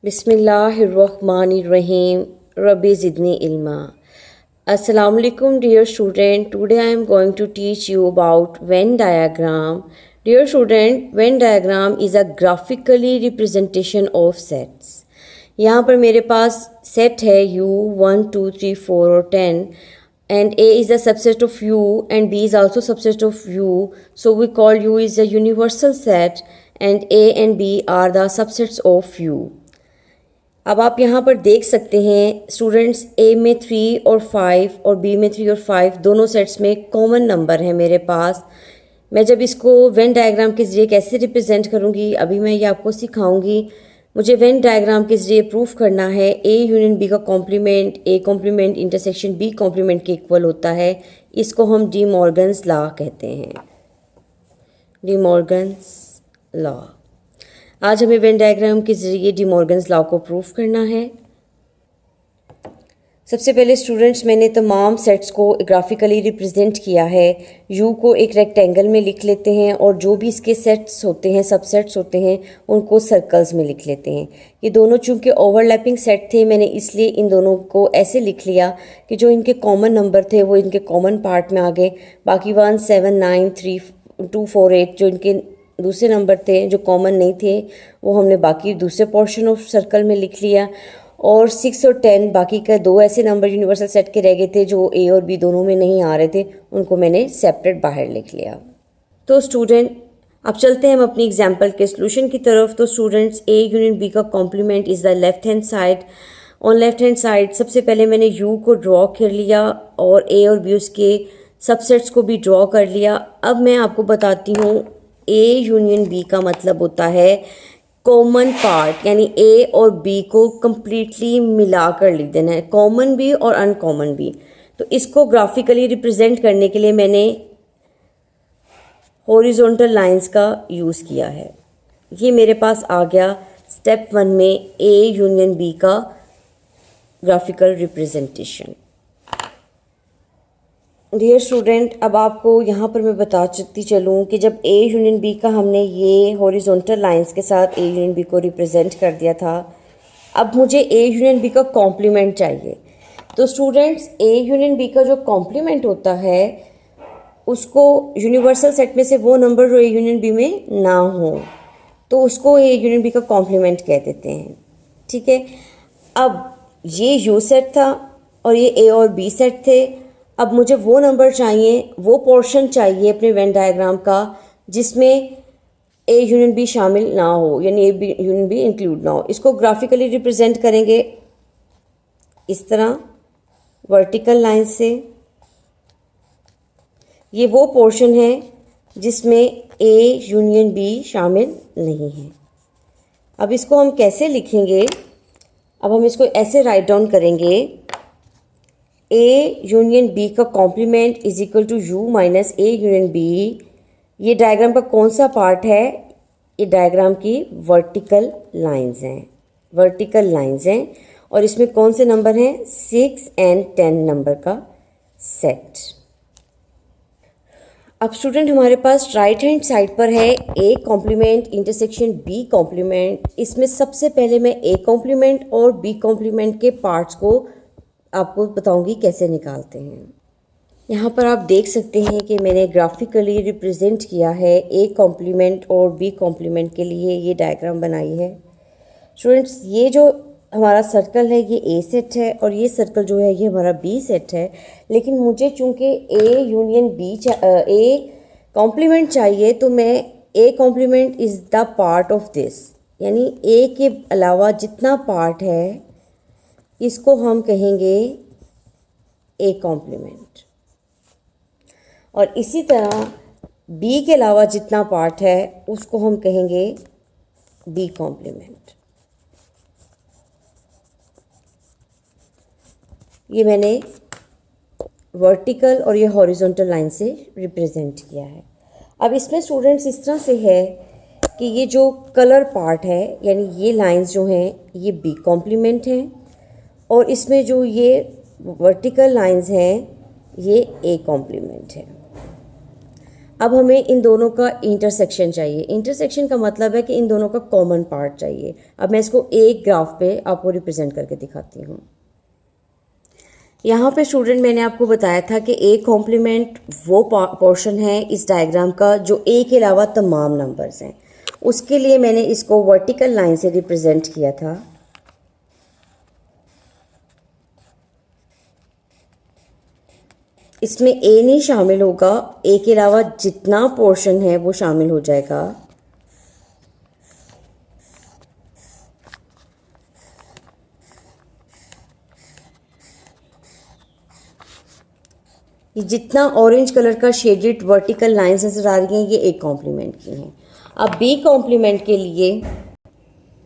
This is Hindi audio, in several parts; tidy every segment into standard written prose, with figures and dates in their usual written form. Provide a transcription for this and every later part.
Bismillahirrahmanirrahim. Rabbi zidni ilma. Assalamu alaikum dear student. Today I am going to teach you about Venn diagram. Dear student, Venn diagram is a graphically representation of sets. यहाँ पर मेरे पास set है U 1 2 3 4 और 10 and A is a subset of U and B is also subset of U. So we call U is a universal set and A and B are the subsets of U. अब आप यहाँ पर देख सकते हैं स्टूडेंट्स, ए में 3 और 5 और बी में 3 और 5 दोनों सेट्स में कॉमन नंबर है मेरे पास। मैं जब इसको वेन डायग्राम के ज़रिए कैसे रिप्रेजेंट करूँगी अभी मैं ये आपको सिखाऊंगी। मुझे वेन डायग्राम के ज़रिए प्रूफ करना है ए यूनियन बी का complement A complement intersection B complement के इक्वल होता है। इसको हम डी मॉर्गन्स लॉ कहते हैं, डी मॉर्गन्स लॉ। आज हमें वेन डायग्राम के ज़रिए डी मॉर्गन्स लॉ को प्रूफ करना है। सबसे पहले स्टूडेंट्स, मैंने तमाम सेट्स को ग्राफिकली रिप्रेजेंट किया है। यू को एक रेक्टेंगल में लिख लेते हैं और जो भी इसके सेट्स होते हैं, सबसेट्स होते हैं, उनको सर्कल्स में लिख लेते हैं। ये दोनों चूँकि ओवरलैपिंग सेट थे, मैंने इसलिए इन दोनों को ऐसे लिख लिया कि जो इनके कॉमन नंबर थे वो इनके कॉमन पार्ट में आ गए। बाकी 1 7 9 3 2 4 8 जो इनके दूसरे नंबर थे जो कॉमन नहीं थे वो हमने बाकी दूसरे पोर्शन ऑफ सर्कल में लिख लिया। और 6 और 10 बाकी का दो ऐसे नंबर यूनिवर्सल सेट के रह गए थे जो ए और बी दोनों में नहीं आ रहे थे, उनको मैंने सेपरेट बाहर लिख लिया। तो स्टूडेंट अब चलते हैं हम अपनी एग्जाम्पल के सोल्यूशन की तरफ। तो स्टूडेंट्स, ए यूनियन बी का complement is the left hand side. On left hand side सबसे पहले मैंने यू को ड्रॉ कर लिया और ए और बी उसके सबसेट्स को भी ड्रॉ कर लिया। अब मैं आपको बताती हूँ ए यूनियन बी का मतलब होता है कॉमन पार्ट, यानी ए और बी को कंप्लीटली मिला कर लिख देना है, कॉमन भी और अनकॉमन भी। तो इसको ग्राफिकली रिप्रेजेंट करने के लिए मैंने हॉरिजॉन्टल लाइंस का यूज़ किया है। ये मेरे पास आ गया स्टेप 1 में ए यूनियन बी का ग्राफिकल रिप्रेजेंटेशन। डियर स्टूडेंट, अब आपको यहाँ पर मैं बताती चलूँ कि जब ए यूनियन बी का हमने ये हॉरिजॉन्टल लाइंस के साथ ए यूनियन बी को रिप्रेजेंट कर दिया था, अब मुझे ए यूनियन बी का कॉम्प्लीमेंट चाहिए। तो स्टूडेंट्स, ए यूनियन बी का जो कॉम्प्लीमेंट होता है उसको यूनिवर्सल सेट में से वो नंबर जो ए यूनियन बी में ना हो तो उसको ए यूनियन बी का कॉम्प्लीमेंट कह देते हैं। ठीक है, अब ये यू सेट था और ये ए और बी सेट थे। अब मुझे वो नंबर चाहिए, वो पोर्शन चाहिए अपने वेन डायग्राम का जिसमें ए यूनियन बी शामिल ना हो, यानी A B union B include ना हो। इसको ग्राफिकली रिप्रेजेंट करेंगे इस तरह वर्टिकल लाइन से। ये वो पोर्शन है जिसमें ए यूनियन बी शामिल नहीं है। अब इसको हम कैसे लिखेंगे? अब हम इसको ऐसे राइट डाउन करेंगे, ए यूनियन बी का complement is equal to U minus A union B. ये डायग्राम का कौन सा पार्ट है? ये डायग्राम की वर्टिकल लाइंस हैं, वर्टिकल लाइंस हैं और इसमें कौन से नंबर हैं? 6 और 10 नंबर का सेट। अब स्टूडेंट, हमारे पास राइट हैंड साइड पर है A complement intersection B complement. इसमें सबसे पहले मैं ए कॉम्प्लीमेंट और बी कॉम्प्लीमेंट के पार्ट्स को आपको बताऊंगी कैसे निकालते हैं। यहाँ पर आप देख सकते हैं कि मैंने ग्राफिकली रिप्रेजेंट किया है ए कॉम्प्लीमेंट और बी कॉम्प्लीमेंट के लिए ये डायग्राम बनाई है। स्टूडेंट्स, ये जो हमारा सर्कल है ये ए सेट है और ये सर्कल जो है ये हमारा बी सेट है। लेकिन मुझे चूँकि A union B A complement चाहिए तो मैं A complement is the part of this, यानी ए के अलावा जितना पार्ट है इसको हम कहेंगे ए कॉम्प्लीमेंट। और इसी तरह बी के अलावा जितना पार्ट है उसको हम कहेंगे बी कॉम्प्लीमेंट। ये मैंने वर्टिकल और ये हॉरिजॉन्टल लाइन से रिप्रेजेंट किया है। अब इसमें स्टूडेंट्स इस तरह से है कि ये जो कलर पार्ट है, यानी ये लाइंस जो हैं ये बी कॉम्प्लीमेंट हैं और इसमें जो ये वर्टिकल लाइंस हैं ये ए कॉम्प्लीमेंट है। अब हमें इन दोनों का इंटरसेक्शन चाहिए। इंटरसेक्शन का मतलब है कि इन दोनों का कॉमन पार्ट चाहिए। अब मैं इसको एक ग्राफ पे आपको रिप्रेजेंट करके दिखाती हूँ। यहाँ पे स्टूडेंट मैंने आपको बताया था कि ए कॉम्प्लीमेंट वो पोर्शन है इस डायग्राम का जो ए के अलावा तमाम नंबर्स हैं। उसके लिए मैंने इसको वर्टिकल लाइन से रिप्रेजेंट किया था। इसमें ए नहीं शामिल होगा, ए के अलावा जितना पोर्शन है वो शामिल हो जाएगा। ये जितना ऑरेंज कलर का शेडेड वर्टिकल लाइंस नजर आ रही हैं ये एक कॉम्प्लीमेंट की हैं। अब बी कॉम्प्लीमेंट के लिए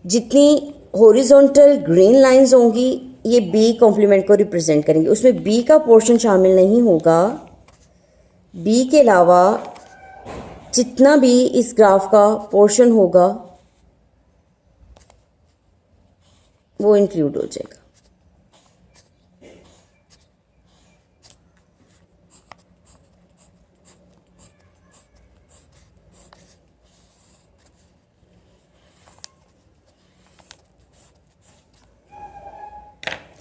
जितनी हॉरिजॉन्टल ग्रीन लाइंस होंगी ये बी कॉम्प्लीमेंट को रिप्रेजेंट करेंगे। उसमें बी का पोर्शन शामिल नहीं होगा। बी के अलावा जितना भी इस ग्राफ का पोर्शन होगा वो इंक्लूड हो जाएगा।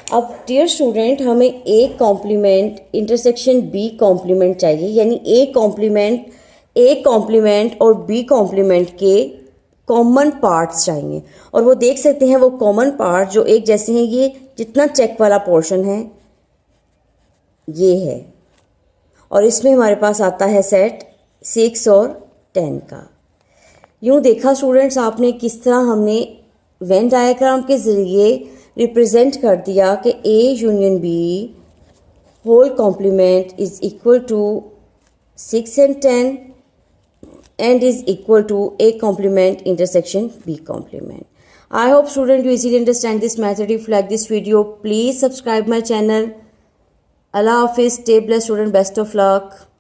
अब डियर स्टूडेंट हमें A complement intersection B complement चाहिए, यानी ए कॉम्प्लीमेंट और बी कॉम्प्लीमेंट के कॉमन पार्ट्स चाहिए। और वो देख सकते हैं वो कॉमन पार्ट जो एक जैसे हैं, ये जितना चेक वाला पोर्शन है ये है, और इसमें हमारे पास आता है सेट 6 और 10 का। यूँ देखा स्टूडेंट्स आपने किस तरह हमने वेन डायग्राम के ज़रिए रिप्रेजेंट कर दिया कि A union B whole complement is equal to 6 and 10 and is equal to A complement intersection B complement. I hope student you easily understand this method. If you like this video, please subscribe my channel. Allah Hafiz, stay blessed student, best of luck.